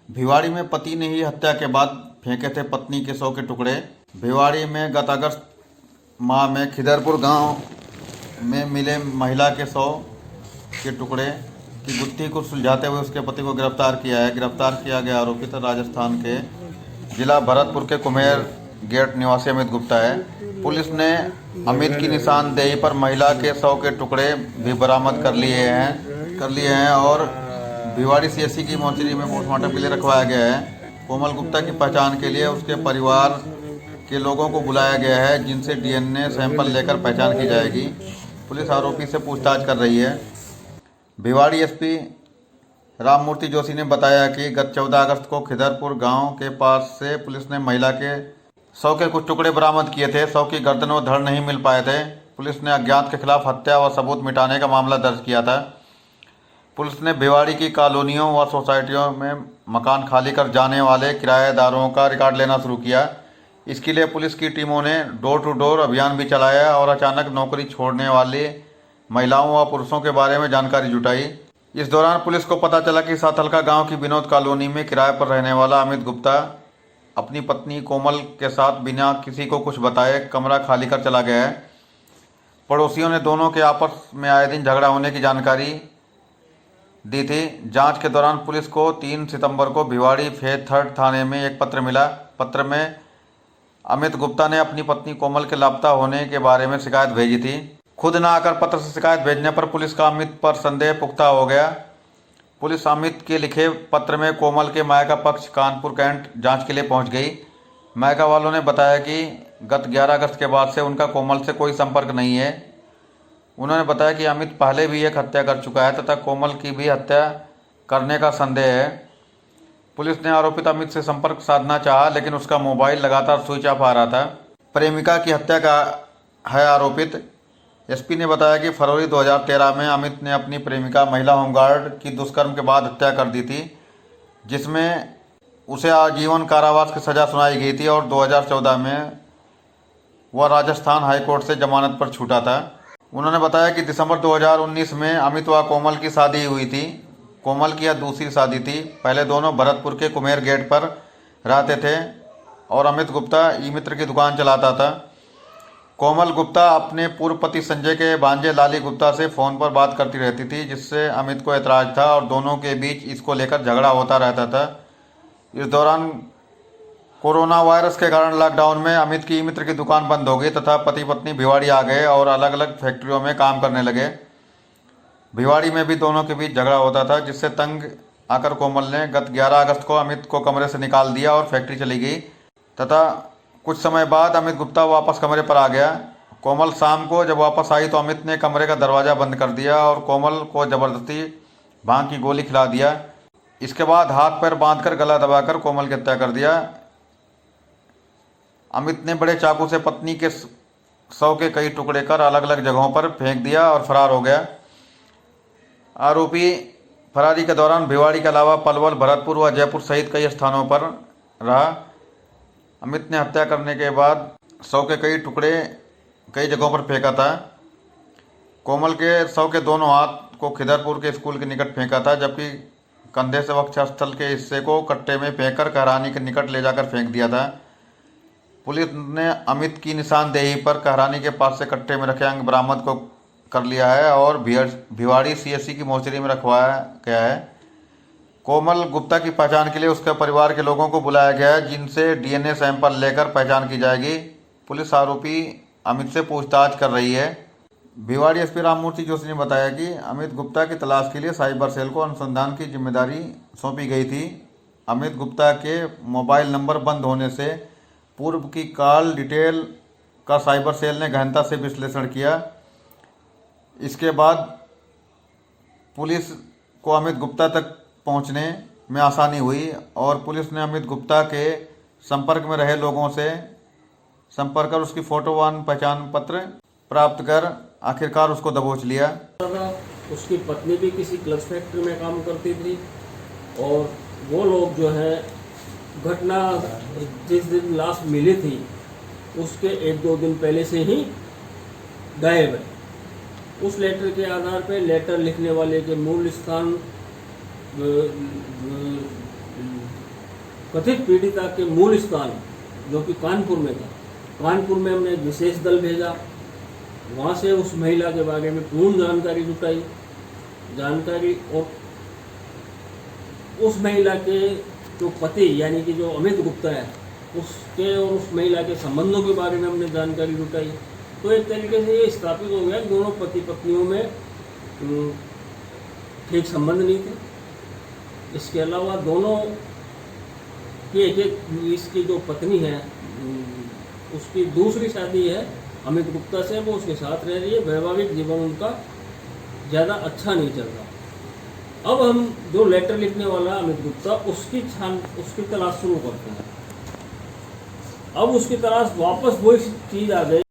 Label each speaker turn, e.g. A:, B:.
A: भिवाड़ी में पति ने ही हत्या के बाद फेंके थे पत्नी के 100 के टुकड़े। भिवाड़ी में गत अगस्त माह में खिदरपुर गांव में मिले महिला के 100 के टुकड़े की गुत्थी को सुलझाते हुए उसके पति को गिरफ्तार किया है। गिरफ्तार किया गया आरोपित राजस्थान के जिला भरतपुर के कुमेर गेट निवासी अमित गुप्ता है। पुलिस ने अमित की निशानदेही पर महिला के 100 के टुकड़े भी बरामद कर लिए हैं और भिवाड़ी सीएससी की मोर्चरी में पोस्टमार्टम के लिए रखवाया गया है। कोमल गुप्ता की पहचान के लिए उसके परिवार के लोगों को बुलाया गया है, जिनसे डीएनए सैंपल लेकर पहचान की जाएगी। पुलिस आरोपी से पूछताछ कर रही है। भिवाड़ी एसपी राममूर्ति जोशी ने बताया कि गत 14 अगस्त को खिदरपुर गांव के पास से पुलिस ने महिला के 100 के कुछ टुकड़े बरामद किए थे। 100 की गर्दन व धड़ नहीं मिल पाए थे। पुलिस ने अज्ञात के खिलाफ हत्या व सबूत मिटाने का मामला दर्ज किया था। पुलिस ने भिवाड़ी की कॉलोनियों व सोसाइटियों में मकान खाली कर जाने वाले किराएदारों का रिकॉर्ड लेना शुरू किया। इसके लिए पुलिस की टीमों ने डोर टू डोर अभियान भी चलाया और अचानक नौकरी छोड़ने वाले महिलाओं व पुरुषों के बारे में जानकारी जुटाई। इस दौरान पुलिस को पता चला कि साथलका गांव की विनोद कॉलोनी में किराए पर रहने वाला अमित गुप्ता अपनी पत्नी कोमल के साथ बिना किसी को कुछ बताए कमरा खाली कर चला गया है। पड़ोसियों ने दोनों के आपस में आए दिन झगड़ा होने की जानकारी दी थी। जांच के दौरान पुलिस को 3 सितंबर को भिवाड़ी फेज 3 थाने में एक पत्र मिला। पत्र में अमित गुप्ता ने अपनी पत्नी कोमल के लापता होने के बारे में शिकायत भेजी थी। खुद न आकर पत्र से शिकायत भेजने पर पुलिस का अमित पर संदेह पुख्ता हो गया। पुलिस अमित के लिखे पत्र में कोमल के मायका पक्ष कानपुर कैंट जांच के लिए पहुंच गई। मायका वालों ने बताया कि गत 11 अगस्त के बाद से उनका कोमल से कोई संपर्क नहीं है। उन्होंने बताया कि अमित पहले भी एक हत्या कर चुका है तथा कोमल की भी हत्या करने का संदेह है। पुलिस ने आरोपित अमित से संपर्क साधना चाहा, लेकिन उसका मोबाइल लगातार स्विच ऑफ आ रहा था। प्रेमिका की हत्या का है आरोपित। एसपी ने बताया कि फरवरी 2013 में अमित ने अपनी प्रेमिका महिला होमगार्ड की दुष्कर्म के बाद हत्या कर दी थी, जिसमें उसे आजीवन कारावास की सजा सुनाई गई थी और 2014 में वह राजस्थान हाईकोर्ट से जमानत पर छूटा था। उन्होंने बताया कि दिसंबर 2019 में अमित व कोमल की शादी हुई थी। कोमल की यह दूसरी शादी थी। पहले दोनों भरतपुर के कुमेर गेट पर रहते थे और अमित गुप्ता ई मित्र की दुकान चलाता था। कोमल गुप्ता अपने पूर्व पति संजय के भांजे लाली गुप्ता से फ़ोन पर बात करती रहती थी, जिससे अमित को ऐतराज़ था और दोनों के बीच इसको लेकर झगड़ा होता रहता था। इस दौरान कोरोना वायरस के कारण लॉकडाउन में अमित की मित्र की दुकान बंद हो गई तथा पति पत्नी भिवाड़ी आ गए और अलग अलग फैक्ट्रियों में काम करने लगे। भिवाड़ी में भी दोनों के बीच झगड़ा होता था, जिससे तंग आकर कोमल ने गत 11 अगस्त को अमित को कमरे से निकाल दिया और फैक्ट्री चली गई तथा कुछ समय बाद अमित गुप्ता वापस कमरे पर आ गया। कोमल शाम को जब वापस आई तो अमित ने कमरे का दरवाज़ा बंद कर दिया और कोमल को ज़बरदस्ती भांग की गोली खिला दिया। इसके बाद हाथ पैर बांधकर गला दबाकर कोमल की हत्या कर दिया। अमित ने बड़े चाकू से पत्नी के 100 के कई टुकड़े कर अलग अलग जगहों पर फेंक दिया और फरार हो गया। आरोपी फरारी के दौरान भिवाड़ी के अलावा पलवल, भरतपुर व जयपुर सहित कई स्थानों पर रहा। अमित ने हत्या करने के बाद 100 के कई टुकड़े कई जगहों पर फेंका था। कोमल के 100 के दोनों हाथ को खिदरपुर के स्कूल के निकट फेंका था, जबकि कंधे से वक्षस्थल के हिस्से को कट्टे में फेंककर कहरानी के निकट ले जाकर फेंक दिया था। पुलिस ने अमित की निशानदेही पर कहरानी के पास से कट्टे में रखे अंग बरामद को कर लिया है और भिवाड़ी सीएससी की मोर्चरी में रखवाया गया है। कोमल गुप्ता की पहचान के लिए उसके परिवार के लोगों को बुलाया गया है, जिनसे डीएनए सैंपल लेकर पहचान की जाएगी। पुलिस आरोपी अमित से पूछताछ कर रही है। भिवाड़ी एसपी राममूर्ति जोशी ने बताया कि अमित गुप्ता की तलाश के लिए साइबर सेल को अनुसंधान की जिम्मेदारी सौंपी गई थी। अमित गुप्ता के मोबाइल नंबर बंद होने से पूर्व की कॉल डिटेल का साइबर सेल ने गहनता से विश्लेषण किया। इसके बाद पुलिस को अमित गुप्ता तक पहुंचने में आसानी हुई और पुलिस ने अमित गुप्ता के संपर्क में रहे लोगों से संपर्क कर उसकी फोटो व पहचान पत्र प्राप्त कर आखिरकार उसको दबोच लिया।
B: उसकी पत्नी भी किसी ग्लव्स फैक्ट्री में काम करती थी और वो लोग जो है घटना जिस दिन लाश मिली थी उसके 1-2 दिन पहले से ही गायब है। उस लेटर के आधार पर लेटर लिखने वाले के मूल स्थान कथित पीड़िता के मूल स्थान जो कि कानपुर में था, कानपुर में हमने एक विशेष दल भेजा। वहाँ से उस महिला के बारे में पूर्ण जानकारी जुटाई, और उस महिला के जो पति यानी कि जो अमित गुप्ता है उसके और उस महिला के संबंधों के बारे में हमने जानकारी जुटाई। तो एक तरीके से ये स्थापित हो गया कि दोनों पति पत्नियों में ठीक संबंध नहीं थे। इसके अलावा दोनों की इसकी जो पत्नी है उसकी दूसरी शादी है अमित गुप्ता से, वो उसके साथ रह रही है, वैवाहिक जीवन उनका ज़्यादा अच्छा नहीं चल रहा। अब हम जो लेटर लिखने वाला अमित गुप्ता उसकी तलाश शुरू करते हैं। अब उसकी तलाश वापस वही चीज़ आ गई